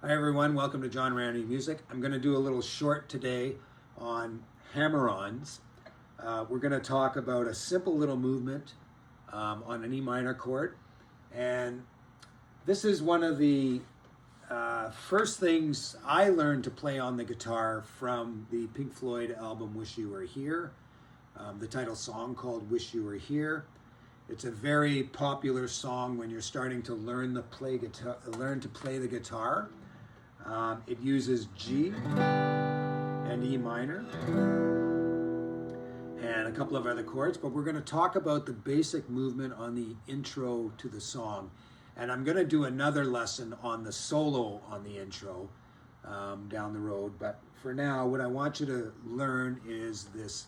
Hi everyone, welcome to John Randy Music. I'm going to do a little short today on hammer-ons. We're going to talk about a simple little movement on an E minor chord. And this is one of the first things I learned to play on the guitar from the Pink Floyd album Wish You Were Here. The title song called Wish You Were Here. It's a very popular song when you're starting to learn to play the guitar. It uses G and E minor and a couple of other chords, but we're going to talk about the basic movement on the intro to the song. And I'm going to do another lesson on the solo on the intro down the road. But for now, what I want you to learn is this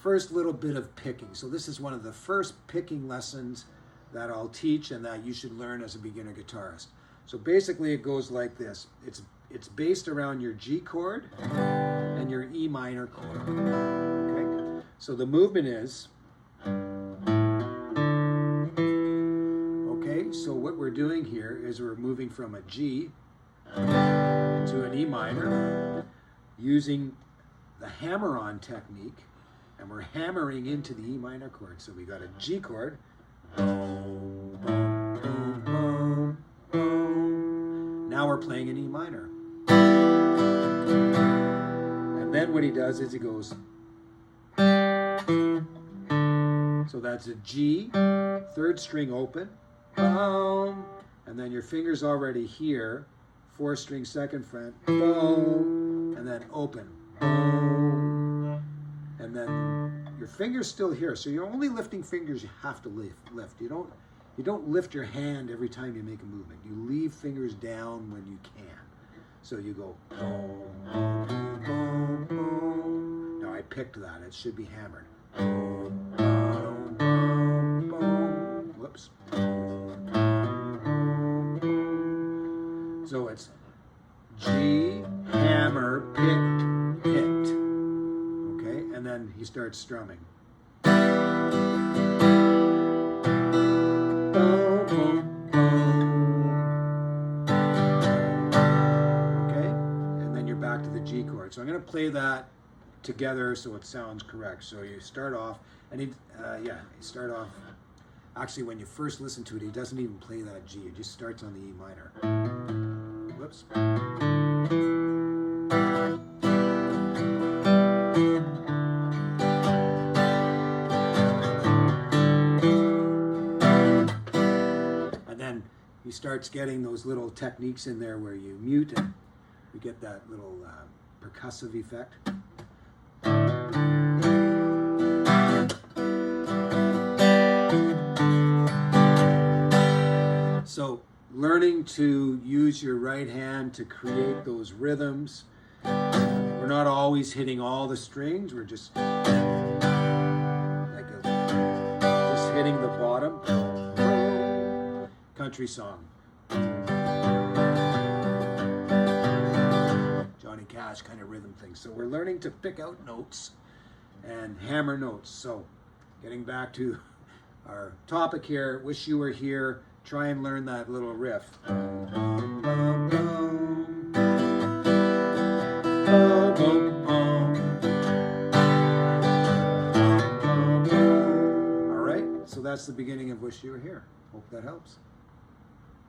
first little bit of picking. So this is one of the first picking lessons that I'll teach and that you should learn as a beginner guitarist. So basically it goes like this. It's based around your G chord and your E minor chord. Okay? So the movement is, okay, so what we're doing here is we're moving from a G to an E minor using the hammer-on technique, and we're hammering into the E minor chord. So we got a G chord, boom, boom, boom, boom, boom. Now we're playing an E minor. And then what he does is he goes, so that's a G, third string open, boom, and then your finger's already here, fourth string second fret, boom, and then open, boom, and then your finger's still here. So you're only lifting fingers you have to lift. You don't lift your hand every time you make a movement. You leave fingers down when you can. So you go boom, boom, boom, boom. Now I picked that. It should be hammered. Boom, boom, boom, boom. Whoops. Boom, boom, boom. So it's G, hammer, picked, hit. Okay, and then he starts strumming. To the G chord. So I'm going to play that together so it sounds correct. So you start off, and you start off, actually when you first listen to it, he doesn't even play that G. It just starts on the E minor. Whoops. And then he starts getting those little techniques in there where you mute it. You get that little percussive effect. So learning to use your right hand to create those rhythms. We're not always hitting all the strings. We're just just hitting the bottom. Country song. Cash kind of rhythm thing. So we're learning to pick out notes and hammer notes. So getting back to our topic here, Wish You Were Here, try and learn that little riff. All right, so that's the beginning of Wish You Were Here. Hope that helps.